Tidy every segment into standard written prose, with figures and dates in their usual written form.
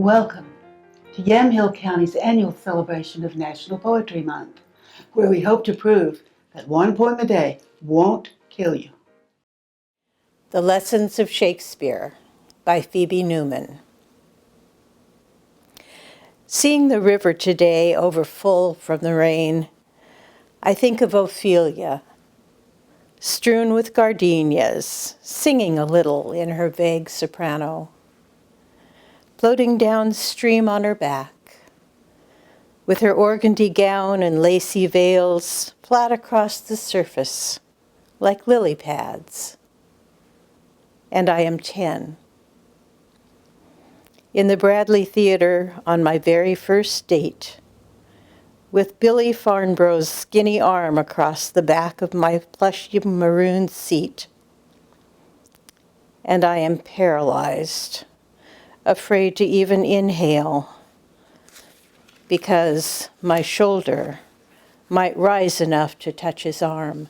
Welcome to Yamhill County's annual celebration of National Poetry Month, where we hope to prove that one poem a day won't kill you. The Lessons of Shakespeare by Phoebe Newman. Seeing the river today overfull from the rain, I think of Ophelia, strewn with gardenias, singing a little in her vague soprano, floating downstream on her back, with her organdy gown and lacy veils flat across the surface, like lily pads. And I am 10. In the Bradley Theater on my very first date, with Billy Farnborough's skinny arm across the back of my plushy maroon seat. And I am paralyzed, afraid to even inhale, because my shoulder might rise enough to touch his arm.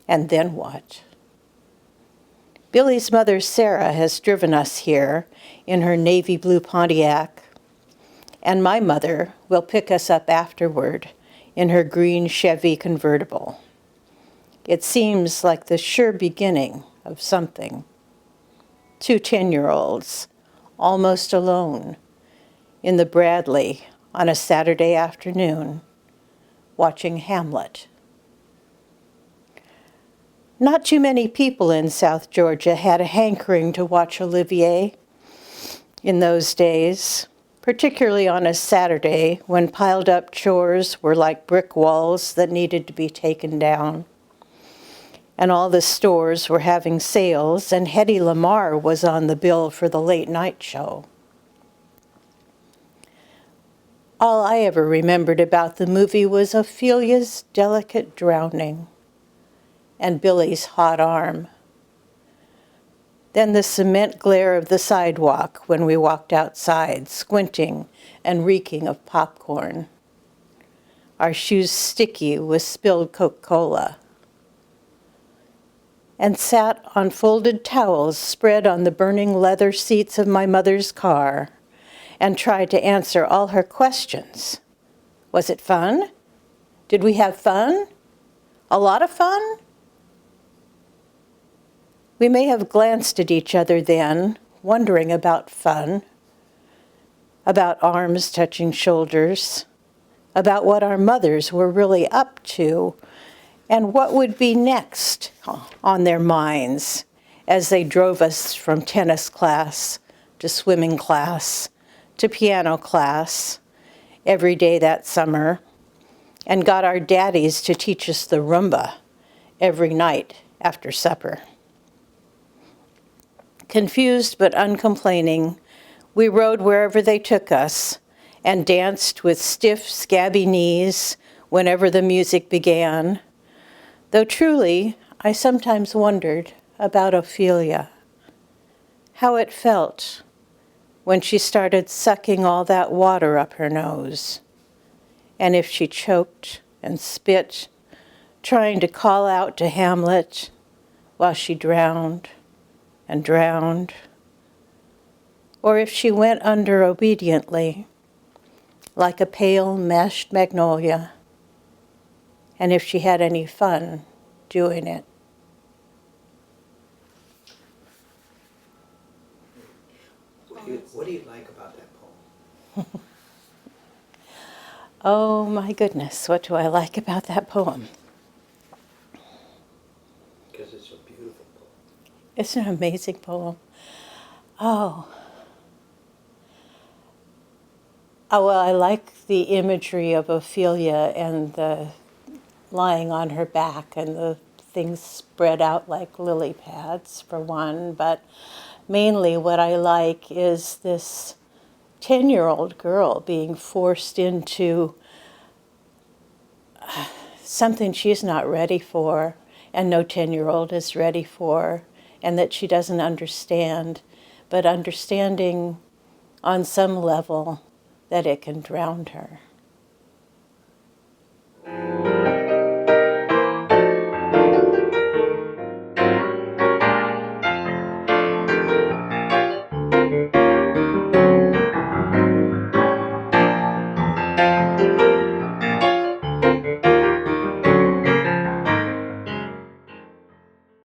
And then what? Billy's mother, Sarah, has driven us here in her navy blue Pontiac, and my mother will pick us up afterward in her green Chevy convertible. It seems like the sure beginning of something. 2 10-year-olds, almost alone, in the Bradley on a Saturday afternoon, watching Hamlet. Not too many people in South Georgia had a hankering to watch Olivier in those days, particularly on a Saturday when piled-up chores were like brick walls that needed to be taken down. And all the stores were having sales, and Hedy Lamarr was on the bill for the late-night show. All I ever remembered about the movie was Ophelia's delicate drowning and Billy's hot arm. Then the cement glare of the sidewalk when we walked outside, squinting and reeking of popcorn. Our shoes sticky with spilled Coca-Cola. And sat on folded towels spread on the burning leather seats of my mother's car and tried to answer all her questions. Was it fun? Did we have fun? A lot of fun? We may have glanced at each other then, wondering about fun, about arms touching shoulders, about what our mothers were really up to, and what would be next on their minds as they drove us from tennis class to swimming class to piano class every day that summer, and got our daddies to teach us the rumba every night after supper. Confused but uncomplaining, we rode wherever they took us and danced with stiff, scabby knees whenever the music began, though truly, I sometimes wondered about Ophelia, how it felt when she started sucking all that water up her nose, and if she choked and spit, trying to call out to Hamlet while she drowned and drowned, or if she went under obediently, like a pale mashed magnolia, and if she had any fun doing it. What do you like about that poem? Oh my goodness, what do I like about that poem? Because it's a beautiful poem. It's an amazing poem. Oh, well, I like the imagery of Ophelia and the lying on her back and the things spread out like lily pads, for one. But mainly what I like is this 10-year-old girl being forced into something she's not ready for, and no 10-year-old is ready for, and that she doesn't understand, but understanding on some level that it can drown her. Thank you.